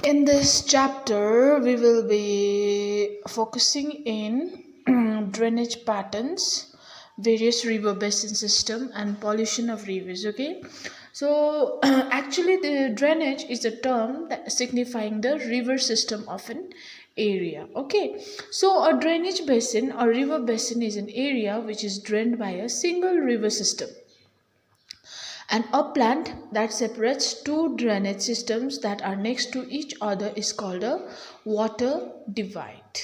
In this chapter, we will be focusing in drainage patterns, various river basin system, and pollution of rivers. Okay, so actually, the drainage is a term that signifying the river system of an area. Okay, so a drainage basin or river basin is an area which is drained by a single river system. An upland that separates two drainage systems that are next to each other is called a water divide.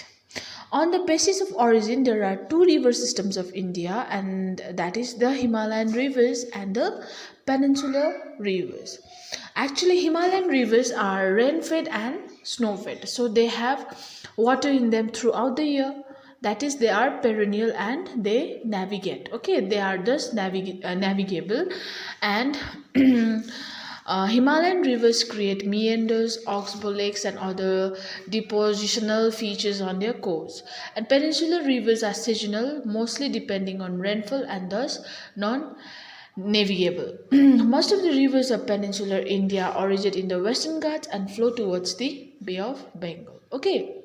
On the basis of origin, there are two river systems of India, and that is the Himalayan rivers and the peninsular rivers. Actually, Himalayan rivers are rain-fed and snow-fed, so they have water in them throughout the year. That is, they are perennial and they navigate. Okay, they are thus navigable, and Himalayan rivers create meanders, oxbow lakes, and other depositional features on their course. And peninsular rivers are seasonal, mostly depending on rainfall and thus non-navigable. Most of the rivers of peninsular India originate in the Western Ghats and flow towards the Bay of Bengal. Okay.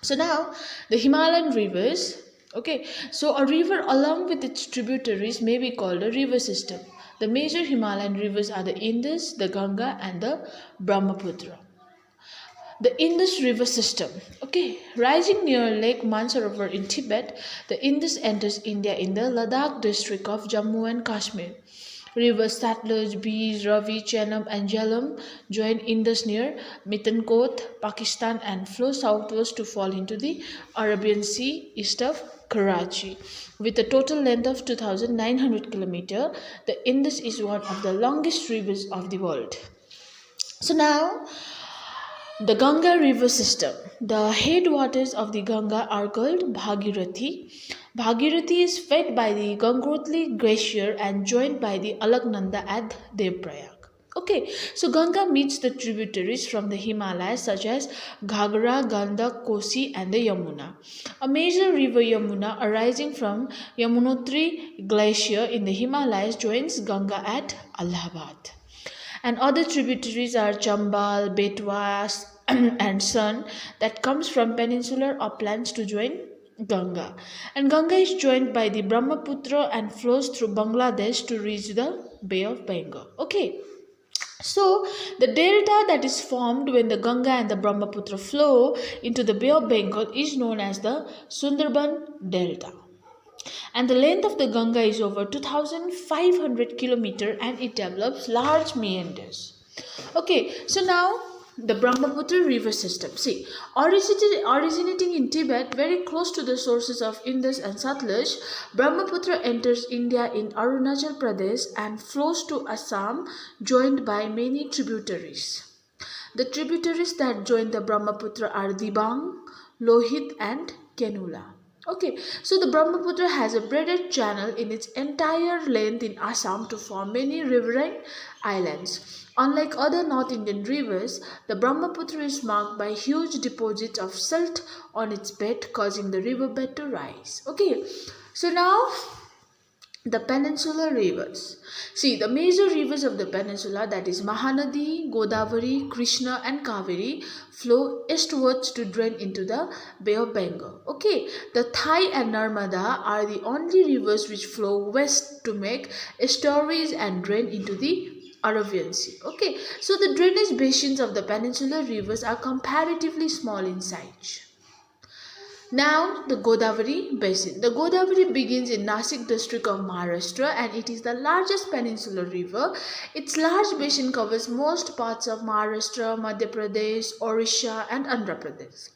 So now the Himalayan rivers, okay, so a river along with its tributaries may be called a river system. The major Himalayan rivers are the Indus, the Ganga, and the Brahmaputra. The Indus river system, okay, rising near Lake Mansarovar in Tibet, the Indus enters India in the Ladakh district of Jammu and Kashmir. Rivers Satluj, Beej, Ravi, Chenab, and Jhelum join Indus near Mithankot, Pakistan, and flow southwards to fall into the Arabian Sea east of Karachi. With a total length of 2,900 km, the Indus is one of the longest rivers of the world. So now, the Ganga river system. The headwaters of the Ganga are called Bhagirathi. Bhagirathi is fed by the GANGOTRI glacier and joined by the Alaknanda at Devprayag. Okay, so Ganga meets the tributaries from the Himalayas such as Ghagra, Gandak, Kosi, and the Yamuna. A major river Yamuna arising from GANGOTRI glacier in the Himalayas joins Ganga at Allahabad. And other tributaries are Chambal, Betwa, and Son that comes from peninsular uplands to join Ganga. And Ganga is joined by the Brahmaputra and flows through Bangladesh to reach the Bay of Bengal. Okay. So, the delta that is formed when the Ganga and the Brahmaputra flow into the Bay of Bengal is known as the Sundarban Delta. And the length of the Ganga is over 2,500 km and it develops large meanders. Okay, so now the Brahmaputra river system. See, originating in Tibet, very close to the sources of Indus and Satluj, Brahmaputra enters India in Arunachal Pradesh and flows to Assam, joined by many tributaries. The tributaries that join the Brahmaputra are Dibang, Lohit, and Kenula. Okay, so the Brahmaputra has a braided channel in its entire length in Assam to form many riverine islands. Unlike other North Indian rivers, the Brahmaputra is marked by huge deposits of silt on its bed, causing the riverbed to rise. Okay, so now the peninsular rivers. See, the major rivers of the peninsula, that is Mahanadi, Godavari, Krishna, and Kaveri, flow eastwards to drain into the Bay of Bengal. Okay, the Thai and Narmada are the only rivers which flow west to make estuaries and drain into the Arabian Sea. Okay, so the drainage basins of the peninsular rivers are comparatively small in size. Now, the Godavari Basin. The Godavari begins in Nasik district of Maharashtra and it is the largest peninsular river. Its large basin covers most parts of Maharashtra, Madhya Pradesh, Orissa, and Andhra Pradesh.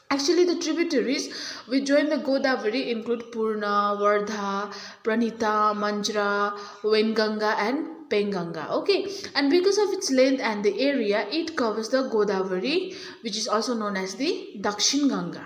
Actually, the tributaries which join the Godavari include Purna, Wardha, Pranita, Manjra, Venganga, and Penganga. Okay, and because of its length and the area, it covers the Godavari, which is also known as the Dakshin Ganga.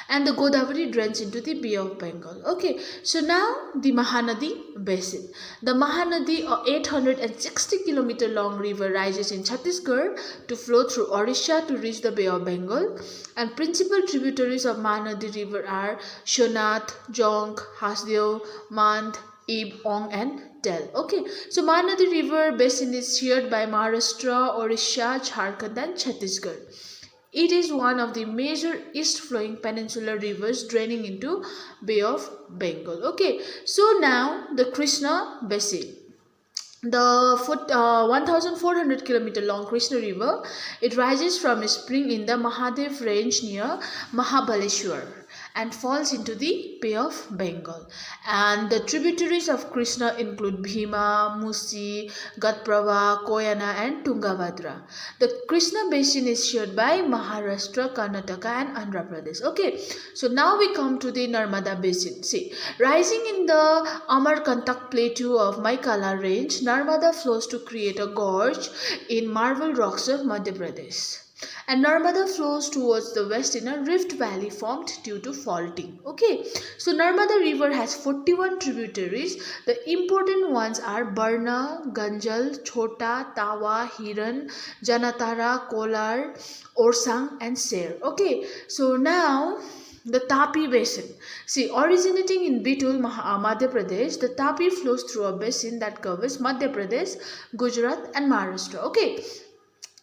And the Godavari drains into the Bay of Bengal. Okay, so now the Mahanadi Basin. The Mahanadi, a 860 km long river, rises in Chhattisgarh to flow through Orissa to reach the Bay of Bengal. And principal tributaries of Mahanadi River are Shonath, Jonk, Hasdeo, Mand, Ib, Ong and Tel. Okay, so Mahanadi River basin is shared by Maharashtra, Orissa, Jharkhand and Chhattisgarh. It is one of the major east-flowing peninsular rivers draining into Bay of Bengal. Okay, so now the Krishna basin. The 1,400 kilometer long Krishna River, it rises from a spring in the Mahadev range near Mahabaleshwar and falls into the Bay of Bengal. And the tributaries of Krishna include Bhima, Musi, Gatprava, Koyana and Tungabhadra. The Krishna basin is shared by Maharashtra, Karnataka and Andhra Pradesh. Okay, so now we come to the Narmada basin. See, rising in the Amarkantak plateau of Maikala range, Narmada flows to create a gorge in marble rocks of Madhya Pradesh. And Narmada flows towards the west in a rift valley formed due to faulting. Okay, so Narmada river has 41 tributaries. The important ones are Barna, Ganjal, Chota, Tawa, Hiran, Janatara, Kolar, Orsang and Ser. Okay, so now the Tapi basin. See, originating in Bitul, Madhya Pradesh, the Tapi flows through a basin that covers Madhya Pradesh, Gujarat and Maharashtra. Okay,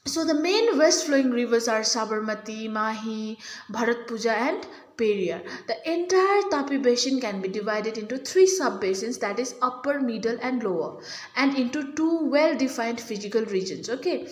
so the main west flowing rivers are Sabarmati, Mahi, Bharatpuja and Periyar. The entire Tapi basin can be divided into three sub-basins, that is upper, middle and lower, and into two well-defined physical regions, okay,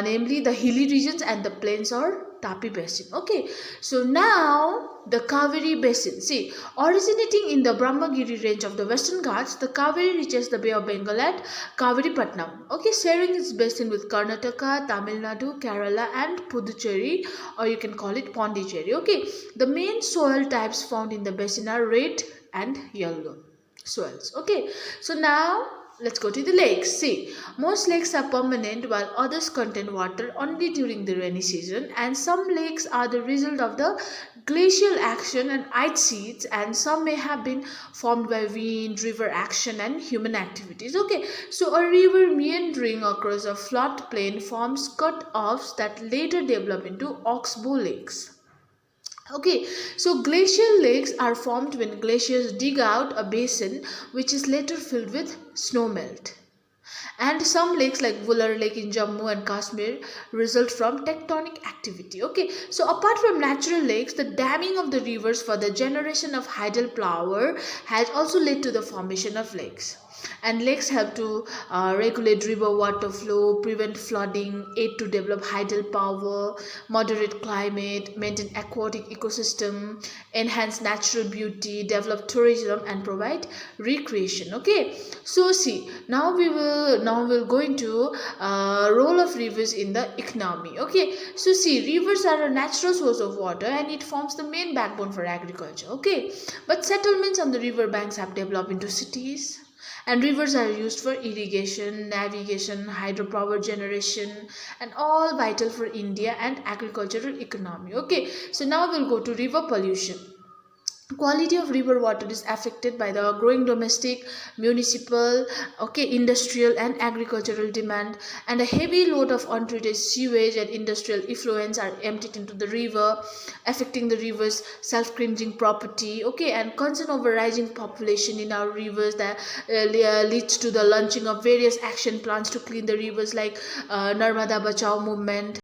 namely the hilly regions and the plains or Tapi basin. Okay, so now the Kaveri basin. See, originating in the Brahmagiri range of the Western Ghats, the Kaveri reaches the Bay of Bengal at Kaviripatnam. Okay, sharing its basin with Karnataka, Tamil Nadu, Kerala and Puducherry, or you can call it Pondicherry. Okay, the main soil types found in the basin are red and yellow soils. Okay, so now let's go to the lakes. See, most lakes are permanent while others contain water only during the rainy season, and some lakes are the result of the glacial action and ice sheets, and some may have been formed by wind, river action and human activities. Okay, so a river meandering across a flat plain forms cut-offs that later develop into oxbow lakes. Okay, so glacial lakes are formed when glaciers dig out a basin which is later filled with snowmelt. And some lakes like Vular Lake in Jammu and Kashmir result from tectonic activity. Okay, so apart from natural lakes, the damming of the rivers for the generation of tidal power has also led to the formation of lakes. And lakes help to regulate river water flow, prevent flooding, aid to develop hydel power, moderate climate, maintain aquatic ecosystem, enhance natural beauty, develop tourism and provide recreation. Okay, so see, now we'll go into role of rivers in the economy. Okay, so see, rivers are a natural source of water and it forms the main backbone for agriculture. Okay, but settlements on the river banks have developed into cities, and rivers are used for irrigation, navigation, hydropower generation and all vital for India and agricultural economy. Okay, so now we'll go to river pollution. Quality of river water is affected by the growing domestic, municipal, okay, industrial and agricultural demand, and a heavy load of untreated sewage and industrial effluents are emptied into the river, affecting the river's self-cleansing property. Okay, and concern over rising population in our rivers that leads to the launching of various action plans to clean the rivers like Narmada Bachao movement.